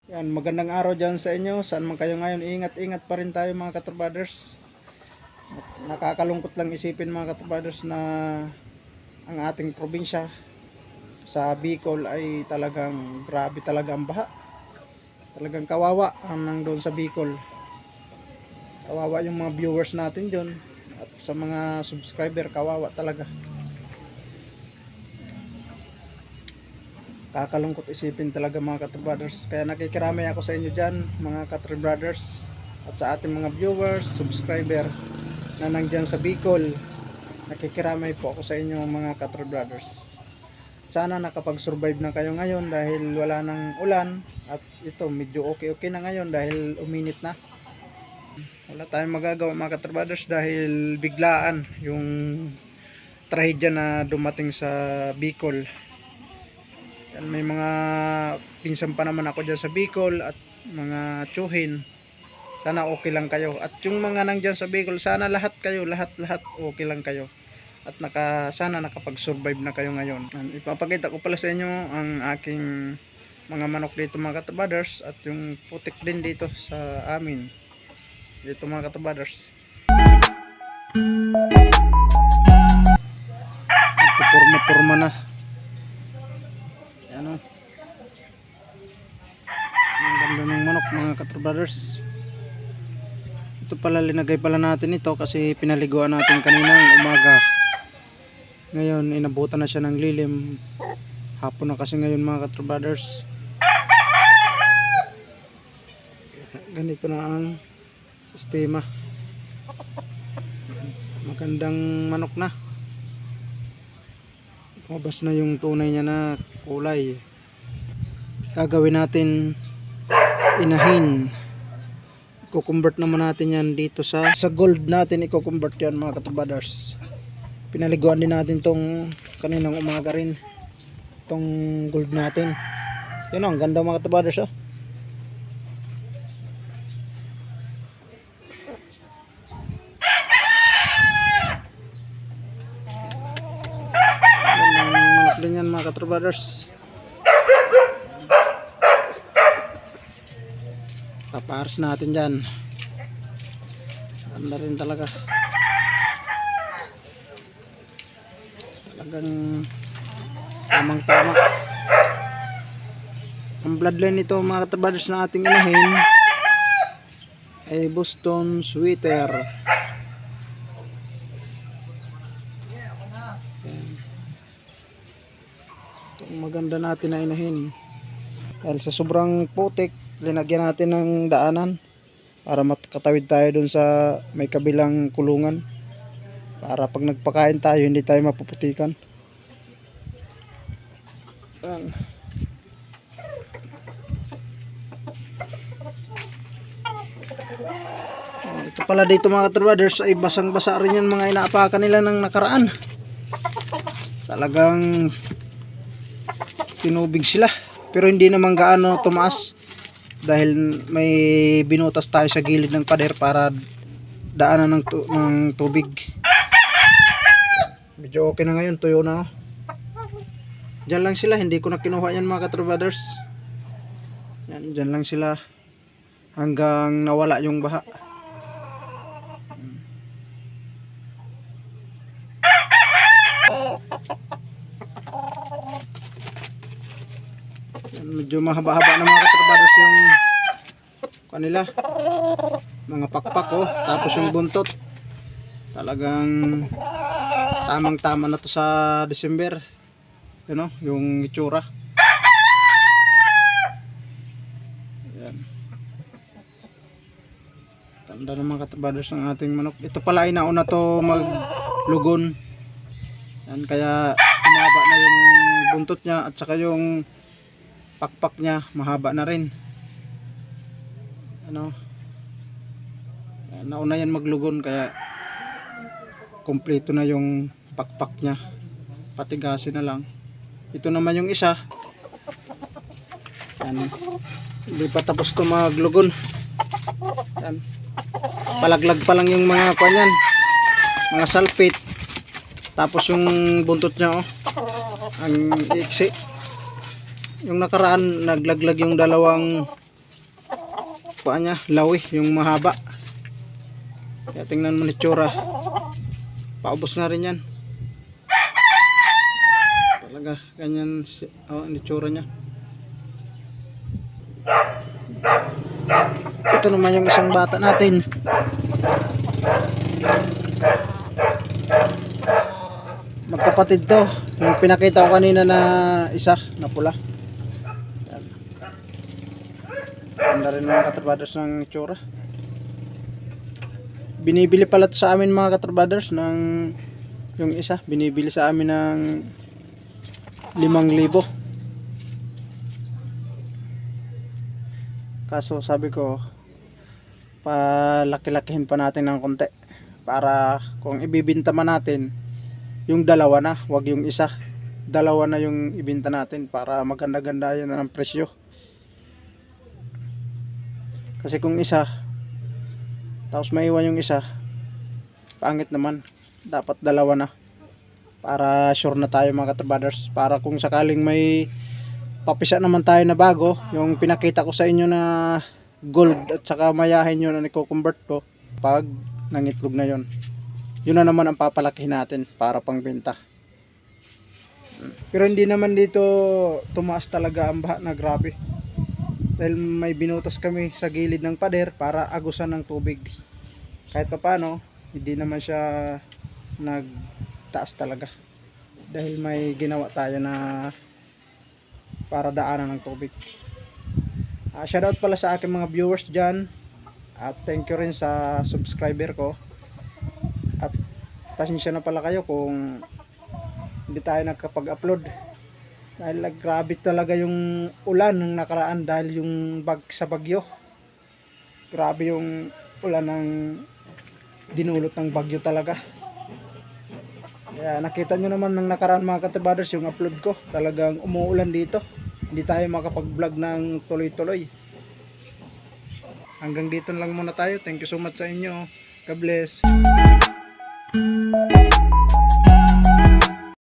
Yan, magandang araw dyan sa inyo. Saan man kayo ngayon, ingat-ingat pa rin tayo mga Katrabaders. Nakakalungkot lang isipin mga Katrabaders na ang ating probinsya sa Bicol ay talagang grabe talaga ang baha. Talagang kawawa ang nandun sa Bicol. Kawawa yung mga viewers natin dyan at sa mga subscriber, kawawa talaga. Kakalungkot isipin talaga mga Katrabaders. Kaya nakikiramay ako sa inyo dyan mga Katrabaders at sa ating mga viewers, subscriber na nandyan sa Bicol. Nakikiramay po ako sa inyo mga Katrabaders. Sana nakapag-survive na kayo ngayon dahil wala nang ulan. At ito medyo okay na ngayon dahil uminit na. Wala tayong magagawa mga Katrabaders dahil biglaan yung trahedya na dumating sa Bicol. Yan, may mga pinsan pa naman ako dyan sa Bicol at mga tsuhin. Sana okay lang kayo. At yung mga nandyan sa Bicol, sana lahat kayo, lahat okay lang kayo. At sana nakapag-survive na kayo ngayon. Ipapakita ko pala sa inyo ang aking mga manok dito mga Katrabaders at yung putik din dito sa amin. Dito mga Katrabaders. Nagpupurma-purma na. Ano? Ang ganda ng manok mga Katrabaders. Ito pala, linagay pala natin ito kasi pinaliguan natin kaninang umaga. Ngayon inabutan na siya ng lilim. Hapon na kasi ngayon mga Katrabaders. Ganito na ang sistema. Magandang manok na. Mabas na yung tunay niya na kulay. Gagawin natin inahin. I-convert naman natin yan dito sa gold natin. I-convert yan mga Katrabaders. Pinaliguan din natin tong kaninang umaga rin. Tong gold natin. Yun ang ganda mga Katrabaders oh. Din yan mga Katrabaders. Papaharas natin dyan. Ganda rin talaga. Talagang tamang tama. Ang bloodline nito mga Katrabaders na ating inahin ay Boston Sweater. Maganda natin na inahin dahil sa sobrang putik, linagyan natin ng daanan para makatawid tayo dun sa may kabilang kulungan para pag nagpakain tayo hindi tayo mapuputikan. Ito pala dito mga Katrabaders ay basang basa rin yan mga inaapakan nila ng nakaraan. Talagang tinubig sila pero hindi naman gaano tumaas dahil may binutas tayo sa gilid ng pader para daanan ng tubig. Medyo okay na ngayon, tuyo na oh. Diyan lang sila, hindi ko na kinuha yan mga Katrabaders. Yan, diyan lang sila hanggang nawala yung baha. Medyo mahaba-haba na mga Katrabaders yung kanila mga pakpak oh. Tapos yung buntot talagang tamang tama na to sa December, you know, yung itsura. Ayan. Tanda ng mga Katrabaders ng ating manok. Ito pala ay nauna to maglugon. Yan, kaya humaba na yung buntot niya at saka yung pakpak niya mahaba na rin. Ano? Nauna yan maglugon kaya kompleto na yung pakpak niya. Patigasin na lang. Ito naman yung isa. Yan. Hindi pa tapos to maglugon. Yan. Palaglag pa lang yung mga kanyan. Mga salpit. Tapos yung buntot niya oh. Ang iksi. Yung nakaraan naglaglag yung dalawang paa niya, lawi, yung mahaba. Kaya tingnan mo itsura. Paubos na rin yan. Talaga, ganyan itsura niya. Ito naman yung isang bata natin. Magkapatid to. Yung pinakita ko kanina na isa na pula. Yan. Ganda rin mga katrabaders ng itsura. Binibili pala to sa amin mga katrabaders ng yung isa. Binibili sa amin ng 5,000. Kaso sabi ko palaki-lakihin pa natin ng konti para kung ibibinta man natin yung dalawa na, wag yung isa. Dalawa na yung ibinta natin para maganda-ganda yan ang presyo. Kasi kung isa tapos maiwan yung isa, pangit naman. Dapat dalawa na para sure na tayo mga katrabaders, para kung sakaling may papisa naman tayo na bago, yung pinakita ko sa inyo na gold at saka mayahin yun na niko-convert ko, pag nangitlog na yun, yun na naman ang papalakihin natin para pangbenta. Pero hindi naman dito tumaas talaga ang baha na grabe, dahil may binutas kami sa gilid ng pader para agusan ng tubig. Kahit pa paano hindi naman siya nagtaas talaga, dahil may ginawa tayo na para daanan ng tubig. Shoutout pala sa aking mga viewers dyan, at thank you rin sa subscriber ko, at pasensya na pala kayo kung hindi tayo nakapag-upload dahil grabe talaga yung ulan ng nakaraan, dahil yung sa bagyo, grabe yung ulan ng dinulot ng bagyo talaga. Kaya nakita nyo naman ng nakaraan mga katrabaders yung upload ko, talagang umuulan dito, hindi tayo makapag-vlog ng tuloy-tuloy. Hanggang dito lang muna tayo. Thank you so much sa inyo. God bless.